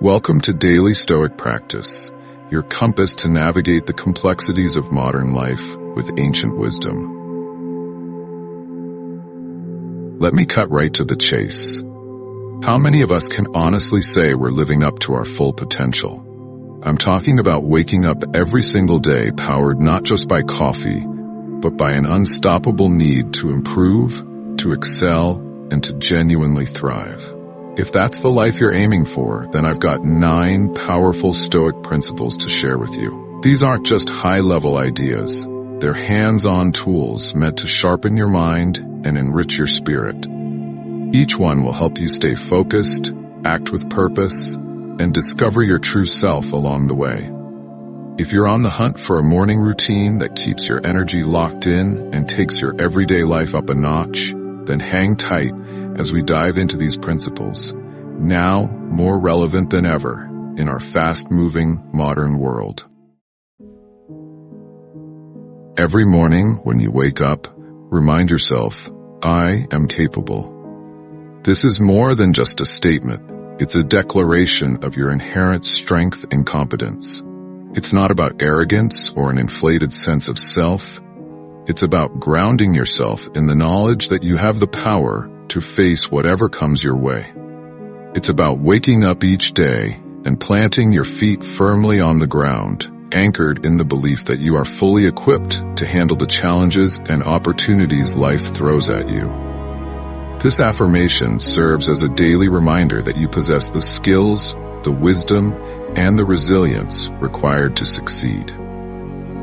Welcome to Daily Stoic Practice, your compass to navigate the complexities of modern life with ancient wisdom. Let me cut right to the chase. How many of us can honestly say we're living up to our full potential? I'm talking about waking up every single day powered not just by coffee, but by an unstoppable need to improve, to excel, and to genuinely thrive. If that's the life you're aiming for, then I've got 9 powerful Stoic principles to share with you. These aren't just high-level ideas. They're hands-on tools meant to sharpen your mind and enrich your spirit. Each one will help you stay focused, act with purpose, and discover your true self along the way. If you're on the hunt for a morning routine that keeps your energy locked in and takes your everyday life up a notch, then hang tight as we dive into these principles, now more relevant than ever in our fast-moving modern world. Every morning when you wake up, remind yourself, I am capable. This is more than just a statement. It's a declaration of your inherent strength and competence. It's not about arrogance or an inflated sense of self. It's about grounding yourself in the knowledge that you have the power to face whatever comes your way. It's about waking up each day and planting your feet firmly on the ground, anchored in the belief that you are fully equipped to handle the challenges and opportunities life throws at you. This affirmation serves as a daily reminder that you possess the skills, the wisdom, and the resilience required to succeed.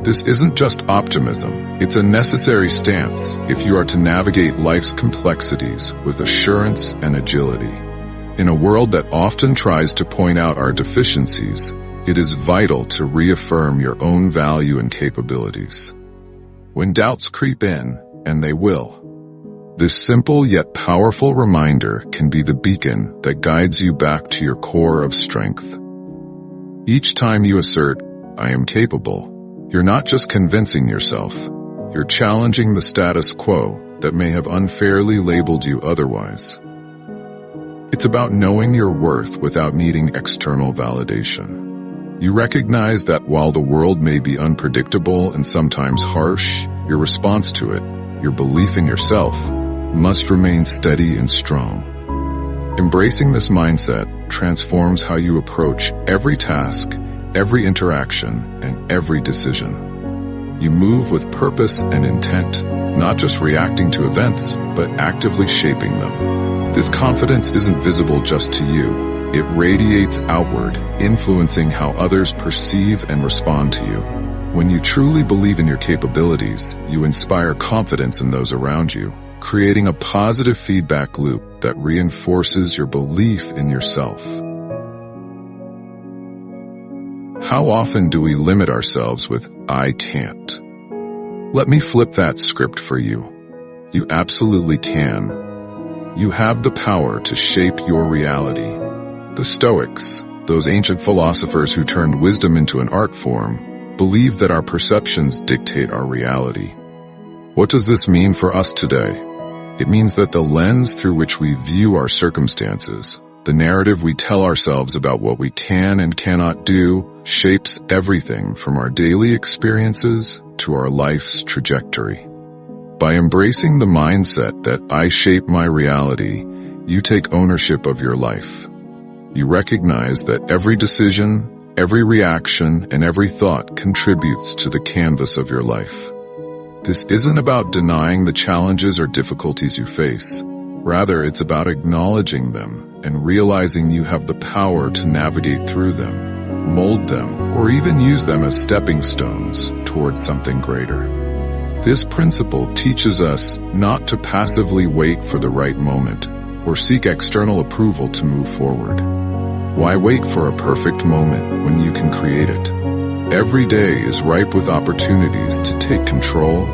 This isn't just optimism, it's a necessary stance if you are to navigate life's complexities with assurance and agility. In a world that often tries to point out our deficiencies, it is vital to reaffirm your own value and capabilities. When doubts creep in, and they will, this simple yet powerful reminder can be the beacon that guides you back to your core of strength. Each time you assert, I am capable, you're not just convincing yourself, you're challenging the status quo that may have unfairly labeled you otherwise. It's about knowing your worth without needing external validation. You recognize that while the world may be unpredictable and sometimes harsh, your response to it, your belief in yourself, must remain steady and strong. Embracing this mindset transforms how you approach every task, every interaction, and every decision. You move with purpose and intent, not just reacting to events, but actively shaping them. This confidence isn't visible just to you. It radiates outward, influencing how others perceive and respond to you. When you truly believe in your capabilities, you inspire confidence in those around you, creating a positive feedback loop that reinforces your belief in yourself. How often do we limit ourselves with, I can't? Let me flip that script for you. You absolutely can. You have the power to shape your reality. The Stoics, those ancient philosophers who turned wisdom into an art form, believe that our perceptions dictate our reality. What does this mean for us today? It means that the lens through which we view our circumstances, the narrative we tell ourselves about what we can and cannot do, shapes everything from our daily experiences to our life's trajectory. By embracing the mindset that I shape my reality, you take ownership of your life. You recognize that every decision, every reaction, and every thought contributes to the canvas of your life. This isn't about denying the challenges or difficulties you face. Rather, it's about acknowledging them and realizing you have the power to navigate through them, mold them, or even use them as stepping stones towards something greater. This principle teaches us not to passively wait for the right moment or seek external approval to move forward. Why wait for a perfect moment when you can create it? Every day is ripe with opportunities to take control,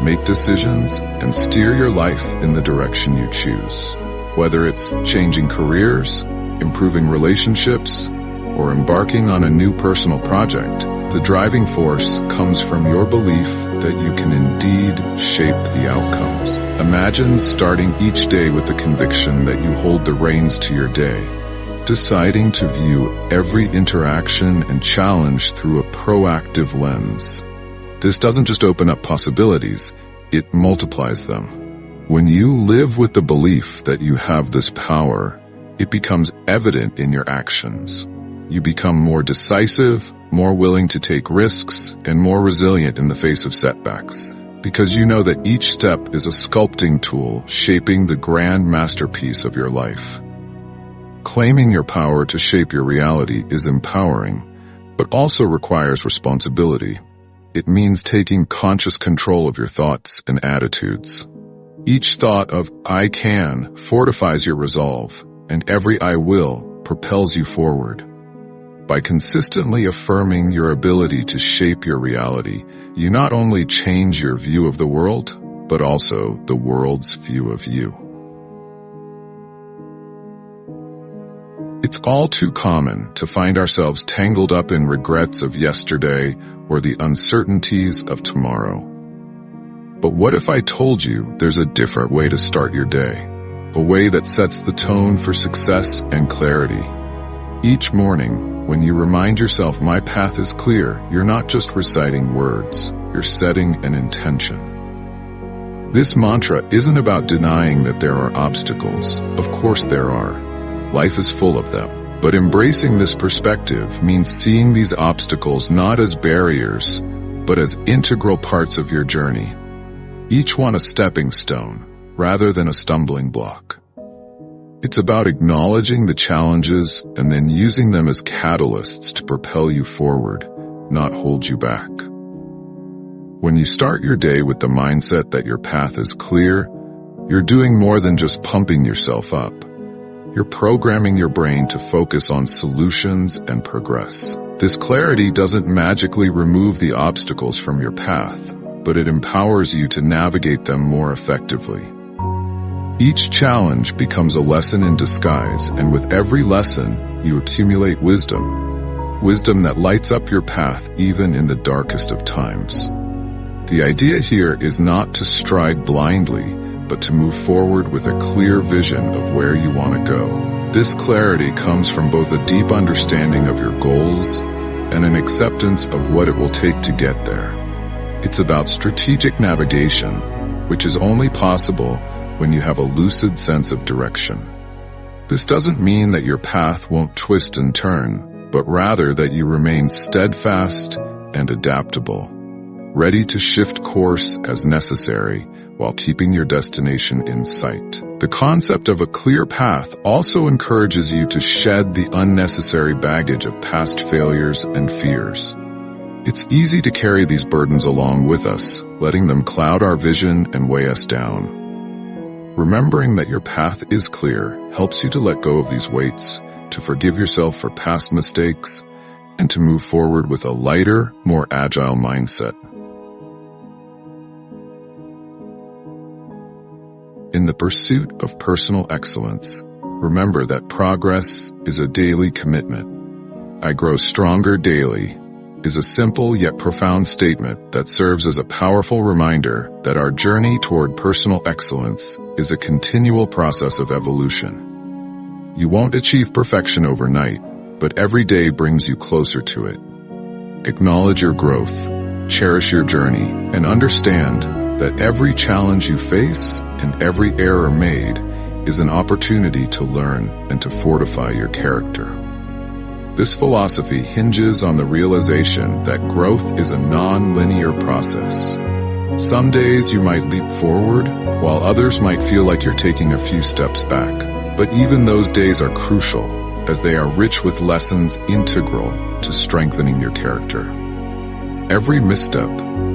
make decisions, and steer your life in the direction you choose. Whether it's changing careers, improving relationships, or embarking on a new personal project, the driving force comes from your belief that you can indeed shape the outcomes. Imagine starting each day with the conviction that you hold the reins to your day. deciding to view every interaction and challenge through a proactive lens. This doesn't just open up possibilities, it multiplies them. When you live with the belief that you have this power, it becomes evident in your actions. You become more decisive, more willing to take risks, and more resilient in the face of setbacks, because you know that each step is a sculpting tool shaping the grand masterpiece of your life. Claiming your power to shape your reality is empowering, but also requires responsibility. It means taking conscious control of your thoughts and attitudes. Each thought of "I can" fortifies your resolve, and every "I will" propels you forward. By consistently affirming your ability to shape your reality, you not only change your view of the world, but also the world's view of you. It's all too common to find ourselves tangled up in regrets of yesterday or the uncertainties of tomorrow. But what if I told you there's a different way to start your day? A way that sets the tone for success and clarity. Each morning, when you remind yourself my path is clear, you're not just reciting words, you're setting an intention. This mantra isn't about denying that there are obstacles. Of course there are. Life is full of them. But embracing this perspective means seeing these obstacles not as barriers, but as integral parts of your journey. Each one a stepping stone, rather than a stumbling block. It's about acknowledging the challenges and then using them as catalysts to propel you forward, not hold you back. When you start your day with the mindset that your path is clear, you're doing more than just pumping yourself up. You're programming your brain to focus on solutions and progress. This clarity doesn't magically remove the obstacles from your path, but it empowers you to navigate them more effectively. Each challenge becomes a lesson in disguise, and with every lesson, you accumulate wisdom. Wisdom that lights up your path even in the darkest of times. The idea here is not to stride blindly, but to move forward with a clear vision of where you want to go. This clarity comes from both a deep understanding of your goals and an acceptance of what it will take to get there. It's about strategic navigation, which is only possible when you have a lucid sense of direction. This doesn't mean that your path won't twist and turn, but rather that you remain steadfast and adaptable, ready to shift course as necessary while keeping your destination in sight. The concept of a clear path also encourages you to shed the unnecessary baggage of past failures and fears. It's easy to carry these burdens along with us, letting them cloud our vision and weigh us down. Remembering that your path is clear helps you to let go of these weights, to forgive yourself for past mistakes, and to move forward with a lighter, more agile mindset. In the pursuit of personal excellence, remember that progress is a daily commitment. I grow stronger daily is a simple yet profound statement that serves as a powerful reminder that our journey toward personal excellence is a continual process of evolution. You won't achieve perfection overnight, but every day brings you closer to it. Acknowledge your growth, cherish your journey, and understand that every challenge you face and every error made is an opportunity to learn and to fortify your character. This philosophy hinges on the realization that growth is a non-linear process. Some days you might leap forward, while others might feel like you're taking a few steps back. But even those days are crucial, as they are rich with lessons integral to strengthening your character. Every misstep,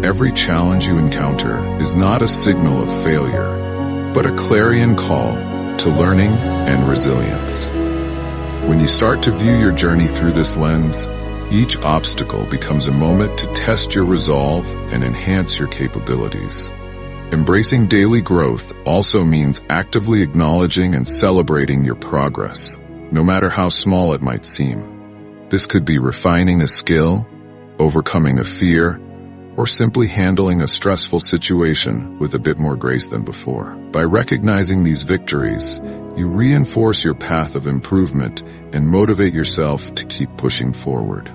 every challenge you encounter is not a signal of failure, but a clarion call to learning and resilience. When you start to view your journey through this lens, each obstacle becomes a moment to test your resolve and enhance your capabilities. Embracing daily growth also means actively acknowledging and celebrating your progress, no matter how small it might seem. This could be refining a skill, overcoming a fear, or simply handling a stressful situation with a bit more grace than before. By recognizing these victories, you reinforce your path of improvement and motivate yourself to keep pushing forward.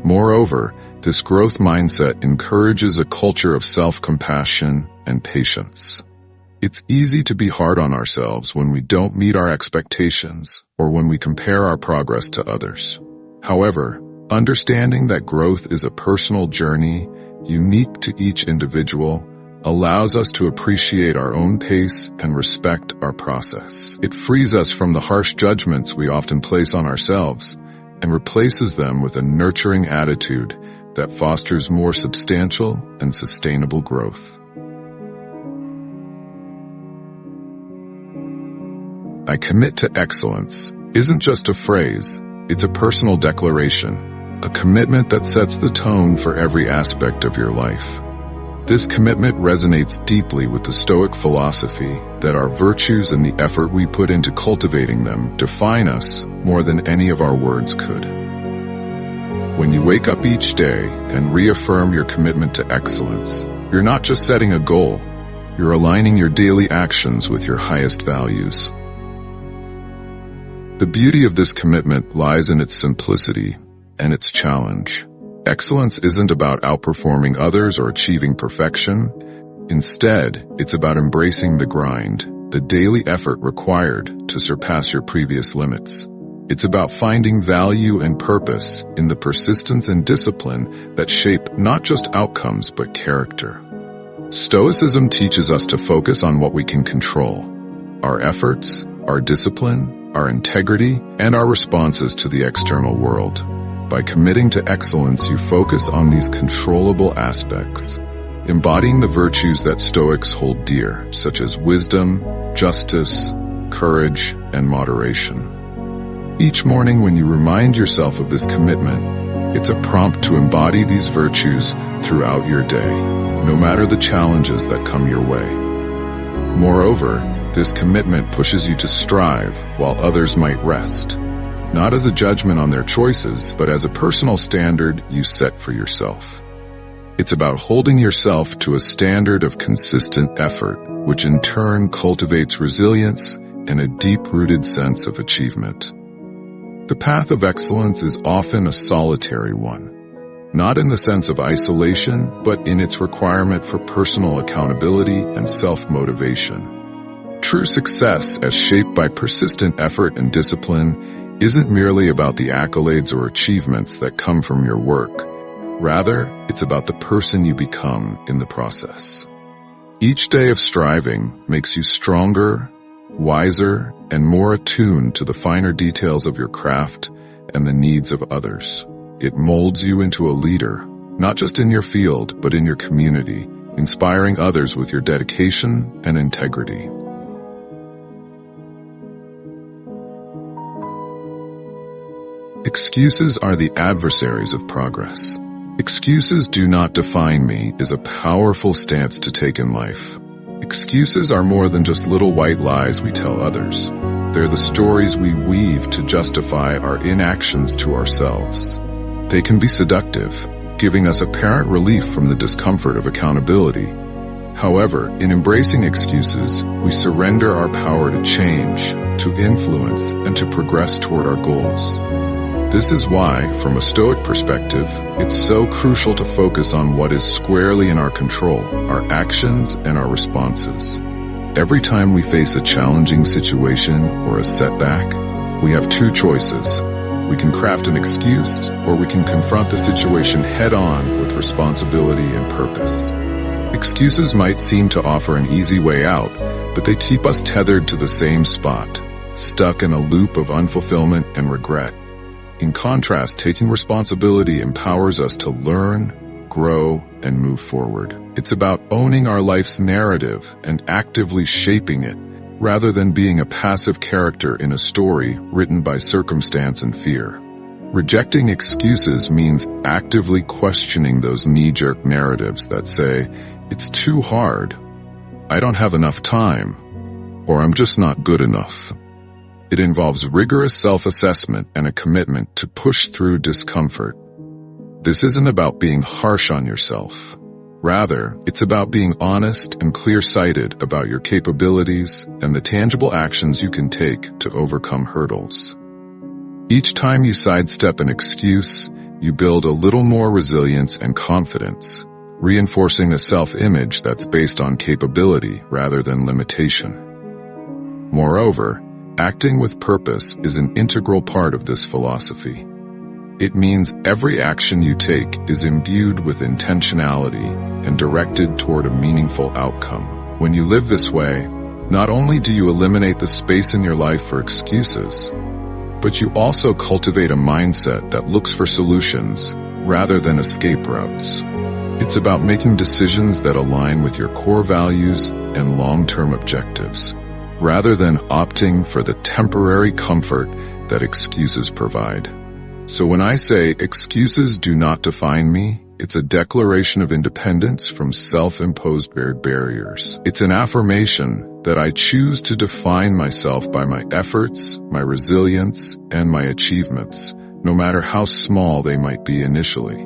Moreover, this growth mindset encourages a culture of self-compassion and patience. It's easy to be hard on ourselves when we don't meet our expectations or when we compare our progress to others. However, understanding that growth is a personal journey, unique to each individual, allows us to appreciate our own pace and respect our process. It frees us from the harsh judgments we often place on ourselves and replaces them with a nurturing attitude that fosters more substantial and sustainable growth. I commit to excellence isn't just a phrase, it's a personal declaration, a commitment that sets the tone for every aspect of your life. This commitment resonates deeply with the Stoic philosophy that our virtues and the effort we put into cultivating them define us more than any of our words could. When you wake up each day and reaffirm your commitment to excellence, you're not just setting a goal, you're aligning your daily actions with your highest values. The beauty of this commitment lies in its simplicity and its challenge. Excellence isn't about outperforming others or achieving perfection. Instead, it's about embracing the grind, the daily effort required to surpass your previous limits. It's about finding value and purpose in the persistence and discipline that shape not just outcomes but character. Stoicism teaches us to focus on what we can control: our efforts, our discipline, our integrity, and our responses to the external world. By committing to excellence, you focus on these controllable aspects, embodying the virtues that Stoics hold dear, such as wisdom, justice, courage, and moderation. Each morning when you remind yourself of this commitment, it's a prompt to embody these virtues throughout your day, no matter the challenges that come your way. Moreover, this commitment pushes you to strive while others might rest, not as a judgment on their choices, but as a personal standard you set for yourself. It's about holding yourself to a standard of consistent effort, which in turn cultivates resilience and a deep-rooted sense of achievement. The path of excellence is often a solitary one, not in the sense of isolation, but in its requirement for personal accountability and self-motivation. True success, as shaped by persistent effort and discipline, isn't merely about the accolades or achievements that come from your work. Rather, it's about the person you become in the process. Each day of striving makes you stronger, wiser, and more attuned to the finer details of your craft and the needs of others. It molds you into a leader, not just in your field, but in your community, inspiring others with your dedication and integrity. Excuses are the adversaries of progress. Excuses do not define me is a powerful stance to take in life. Excuses are more than just little white lies we tell others. They're the stories we weave to justify our inactions to ourselves. They can be seductive, giving us apparent relief from the discomfort of accountability. However, in embracing excuses, we surrender our power to change, to influence, and to progress toward our goals. This is why, from a Stoic perspective, it's so crucial to focus on what is squarely in our control, our actions and our responses. Every time we face a challenging situation or a setback, we have two choices. We can craft an excuse, or we can confront the situation head-on with responsibility and purpose. Excuses might seem to offer an easy way out, but they keep us tethered to the same spot, stuck in a loop of unfulfillment and regret. In contrast, taking responsibility empowers us to learn, grow, and move forward. It's about owning our life's narrative and actively shaping it, rather than being a passive character in a story written by circumstance and fear. Rejecting excuses means actively questioning those knee-jerk narratives that say, "It's too hard," "I don't have enough time," or "I'm just not good enough." It involves rigorous self-assessment and a commitment to push through discomfort. This isn't about being harsh on yourself. Rather, it's about being honest and clear-sighted about your capabilities and the tangible actions you can take to overcome hurdles. Each time you sidestep an excuse, you build a little more resilience and confidence, reinforcing a self-image that's based on capability rather than limitation. Moreover, acting with purpose is an integral part of this philosophy. It means every action you take is imbued with intentionality and directed toward a meaningful outcome. When you live this way, not only do you eliminate the space in your life for excuses, but you also cultivate a mindset that looks for solutions rather than escape routes. It's about making decisions that align with your core values and long-term objectives, rather than opting for the temporary comfort that excuses provide. So when I say excuses do not define me, it's a declaration of independence from self-imposed barriers. It's an affirmation that I choose to define myself by my efforts, my resilience, and my achievements, no matter how small they might be initially.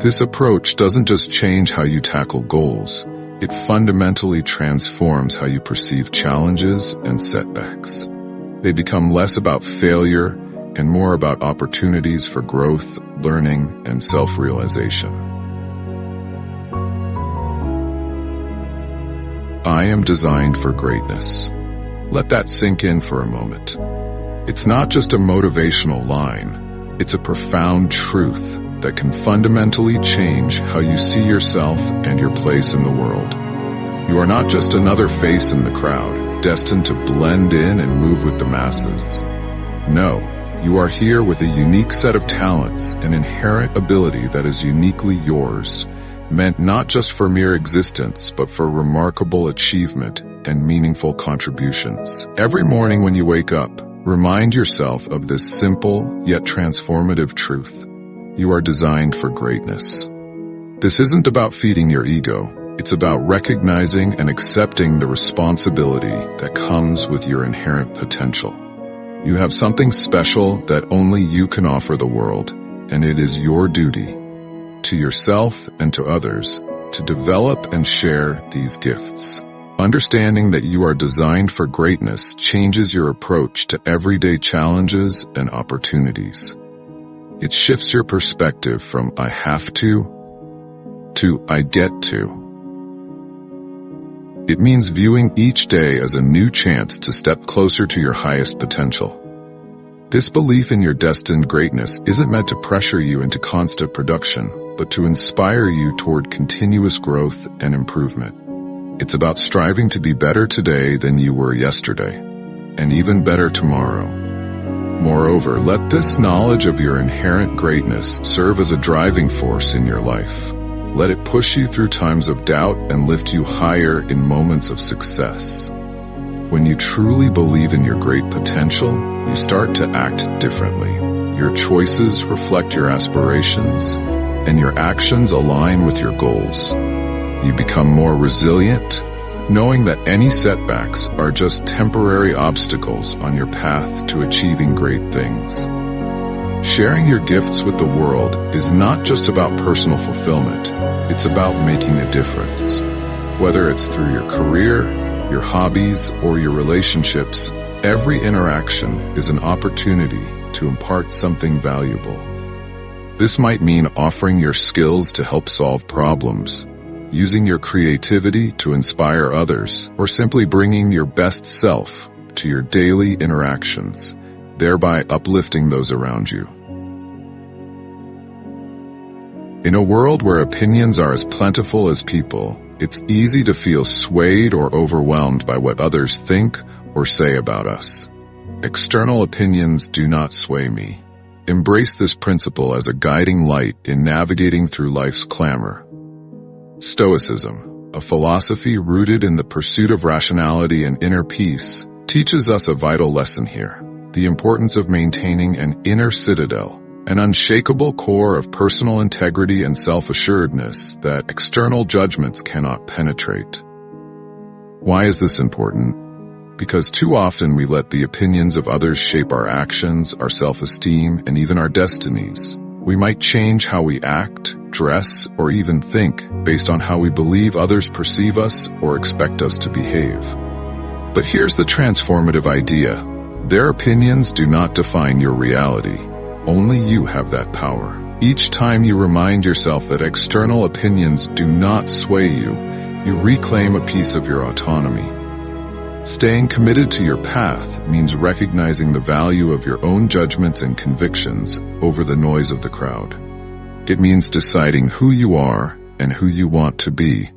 This approach doesn't just change how you tackle goals, it fundamentally transforms how you perceive challenges and setbacks. They become less about failure and more about opportunities for growth, learning, and self-realization. I am designed for greatness. Let that sink in for a moment. It's not just a motivational line, it's a profound truth that can fundamentally change how you see yourself and your place in the world. You are not just another face in the crowd, destined to blend in and move with the masses. No. You are here with a unique set of talents, an inherent ability that is uniquely yours, meant not just for mere existence, but for remarkable achievement and meaningful contributions. Every morning when you wake up, remind yourself of this simple yet transformative truth. You are designed for greatness. This isn't about feeding your ego. It's about recognizing and accepting the responsibility that comes with your inherent potential. You have something special that only you can offer the world, and it is your duty, to yourself and to others, to develop and share these gifts. Understanding that you are designed for greatness changes your approach to everyday challenges and opportunities. It shifts your perspective from I have to I get to. It means viewing each day as a new chance to step closer to your highest potential. This belief in your destined greatness isn't meant to pressure you into constant production, but to inspire you toward continuous growth and improvement. It's about striving to be better today than you were yesterday, and even better tomorrow. Moreover, let this knowledge of your inherent greatness serve as a driving force in your life. Let it push you through times of doubt and lift you higher in moments of success. When you truly believe in your great potential, you start to act differently. Your choices reflect your aspirations, and your actions align with your goals. You become more resilient, knowing that any setbacks are just temporary obstacles on your path to achieving great things. Sharing your gifts with the world is not just about personal fulfillment, it's about making a difference. Whether it's through your career, your hobbies, or your relationships, every interaction is an opportunity to impart something valuable. This might mean offering your skills to help solve problems, using your creativity to inspire others, or simply bringing your best self to your daily interactions, thereby uplifting those around you. In a world where opinions are as plentiful as people, it's easy to feel swayed or overwhelmed by what others think or say about us. External opinions do not sway me. Embrace this principle as a guiding light in navigating through life's clamor. Stoicism, a philosophy rooted in the pursuit of rationality and inner peace, teaches us a vital lesson here: the importance of maintaining an inner citadel, an unshakable core of personal integrity and self-assuredness that external judgments cannot penetrate. Why is this important? Because too often we let the opinions of others shape our actions, our self-esteem, and even our destinies. We might change how we act, dress, or even think based on how we believe others perceive us or expect us to behave. But here's the transformative idea. Their opinions do not define your reality. Only you have that power. Each time you remind yourself that external opinions do not sway you, you reclaim a piece of your autonomy. Staying committed to your path means recognizing the value of your own judgments and convictions over the noise of the crowd. It means deciding who you are and who you want to be,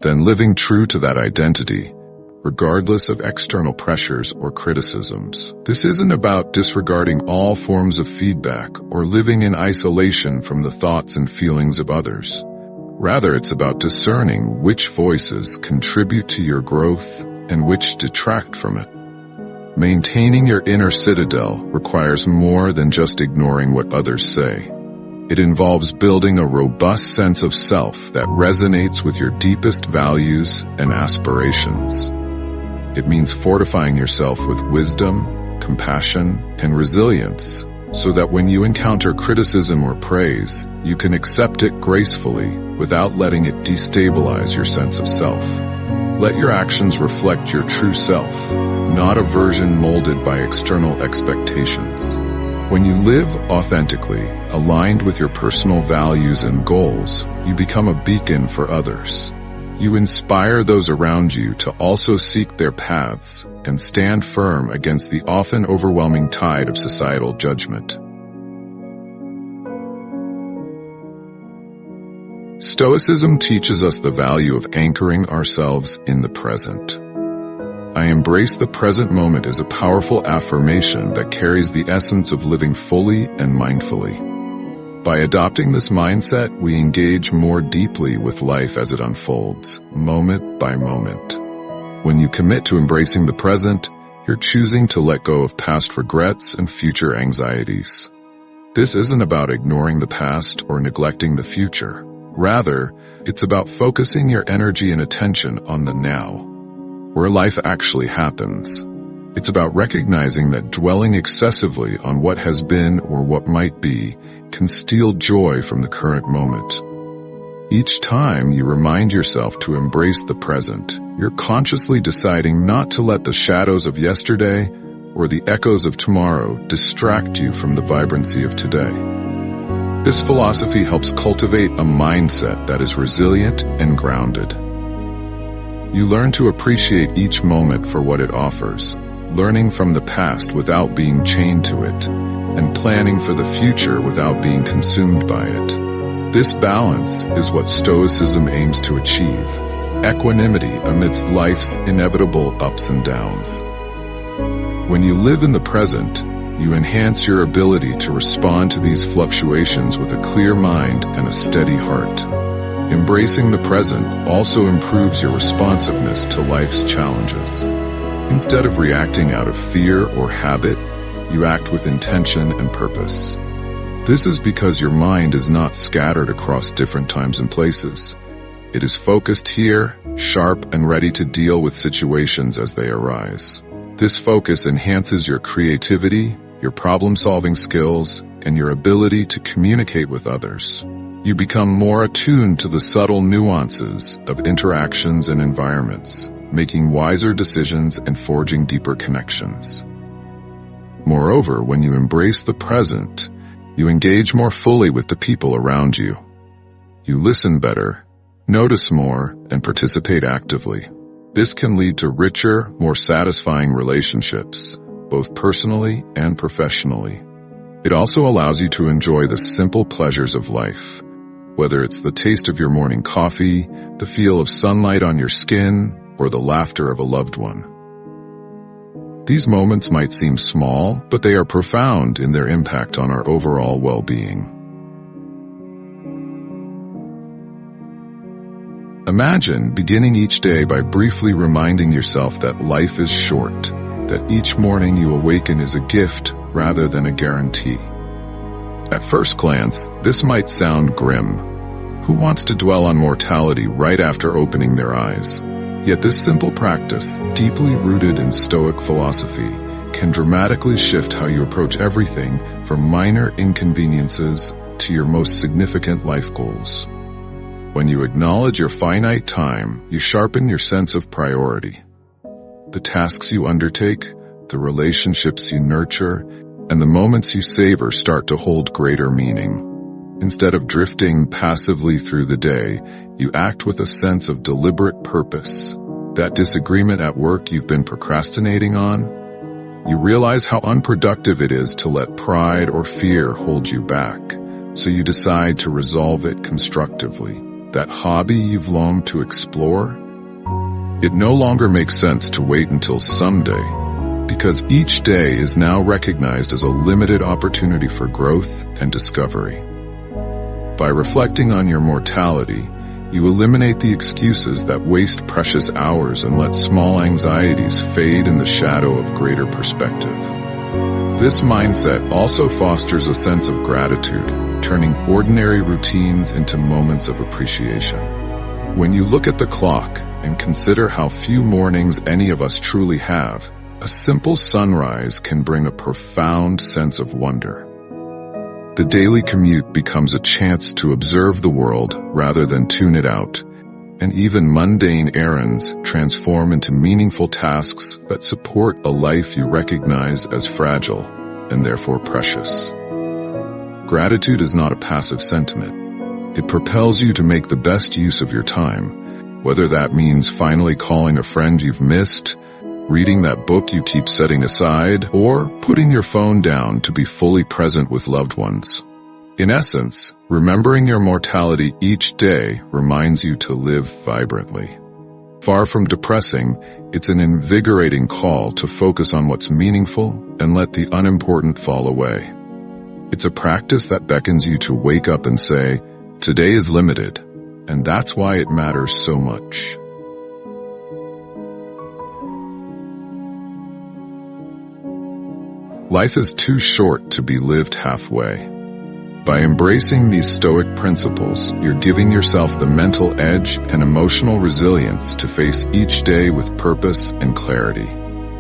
then living true to that identity, regardless of external pressures or criticisms. This isn't about disregarding all forms of feedback or living in isolation from the thoughts and feelings of others. Rather, it's about discerning which voices contribute to your growth and which detract from it. Maintaining your inner citadel requires more than just ignoring what others say. It involves building a robust sense of self that resonates with your deepest values and aspirations. It means fortifying yourself with wisdom, compassion, and resilience, so that when you encounter criticism or praise, you can accept it gracefully without letting it destabilize your sense of self. Let your actions reflect your true self, not a version molded by external expectations. When you live authentically, aligned with your personal values and goals, you become a beacon for others. You inspire those around you to also seek their paths and stand firm against the often overwhelming tide of societal judgment. Stoicism teaches us the value of anchoring ourselves in the present. I embrace the present moment as a powerful affirmation that carries the essence of living fully and mindfully. By adopting this mindset, we engage more deeply with life as it unfolds, moment by moment. When you commit to embracing the present, you're choosing to let go of past regrets and future anxieties. This isn't about ignoring the past or neglecting the future. Rather, it's about focusing your energy and attention on the now, where life actually happens. It's about recognizing that dwelling excessively on what has been or what might be can steal joy from the current moment. Each time you remind yourself to embrace the present, you're consciously deciding not to let the shadows of yesterday or the echoes of tomorrow distract you from the vibrancy of today. This philosophy helps cultivate a mindset that is resilient and grounded. You learn to appreciate each moment for what it offers, learning from the past without being chained to it, and planning for the future without being consumed by it. This balance is what Stoicism aims to achieve, equanimity amidst life's inevitable ups and downs. When you live in the present, you enhance your ability to respond to these fluctuations with a clear mind and a steady heart. Embracing the present also improves your responsiveness to life's challenges. Instead of reacting out of fear or habit, you act with intention and purpose. This is because your mind is not scattered across different times and places. It is focused here, sharp and ready to deal with situations as they arise. This focus enhances your creativity, your problem-solving skills, and your ability to communicate with others. You become more attuned to the subtle nuances of interactions and environments, making wiser decisions and forging deeper connections. Moreover, when you embrace the present, you engage more fully with the people around you. You listen better, notice more, and participate actively. This can lead to richer, more satisfying relationships, both personally and professionally. It also allows you to enjoy the simple pleasures of life, whether it's the taste of your morning coffee, the feel of sunlight on your skin, or the laughter of a loved one. These moments might seem small, but they are profound in their impact on our overall well-being. Imagine beginning each day by briefly reminding yourself that life is short, that each morning you awaken is a gift rather than a guarantee. At first glance, this might sound grim. Who wants to dwell on mortality right after opening their eyes? Yet this simple practice, deeply rooted in Stoic philosophy, can dramatically shift how you approach everything from minor inconveniences to your most significant life goals. When you acknowledge your finite time, you sharpen your sense of priority. The tasks you undertake, the relationships you nurture, and the moments you savor start to hold greater meaning. Instead of drifting passively through the day, you act with a sense of deliberate purpose. That disagreement at work you've been procrastinating on, you realize how unproductive it is to let pride or fear hold you back, so you decide to resolve it constructively. That hobby you've longed to explore, it no longer makes sense to wait until someday, because each day is now recognized as a limited opportunity for growth and discovery. By reflecting on your mortality, you eliminate the excuses that waste precious hours and let small anxieties fade in the shadow of greater perspective. This mindset also fosters a sense of gratitude, turning ordinary routines into moments of appreciation. When you look at the clock and consider how few mornings any of us truly have, a simple sunrise can bring a profound sense of wonder. The daily commute becomes a chance to observe the world rather than tune it out, and even mundane errands transform into meaningful tasks that support a life you recognize as fragile and therefore precious. Gratitude is not a passive sentiment. It propels you to make the best use of your time, whether that means finally calling a friend you've missed, reading that book you keep setting aside, or putting your phone down to be fully present with loved ones. In essence, remembering your mortality each day reminds you to live vibrantly. Far from depressing, it's an invigorating call to focus on what's meaningful and let the unimportant fall away. It's a practice that beckons you to wake up and say, "Today is limited, and that's why it matters so much." Life is too short to be lived halfway. By embracing these Stoic principles, you're giving yourself the mental edge and emotional resilience to face each day with purpose and clarity.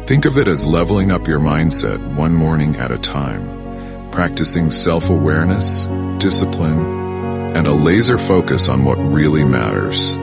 Think of it as leveling up your mindset one morning at a time, practicing self-awareness, discipline, and a laser focus on what really matters.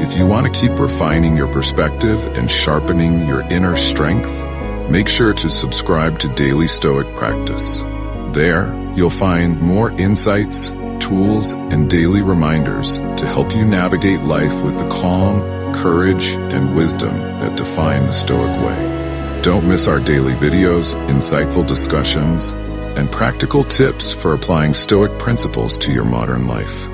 If you want to keep refining your perspective and sharpening your inner strength, make sure to subscribe to Daily Stoic Practice. There, you'll find more insights, tools, and daily reminders to help you navigate life with the calm, courage, and wisdom that define the Stoic way. Don't miss our daily videos, insightful discussions, and practical tips for applying Stoic principles to your modern life.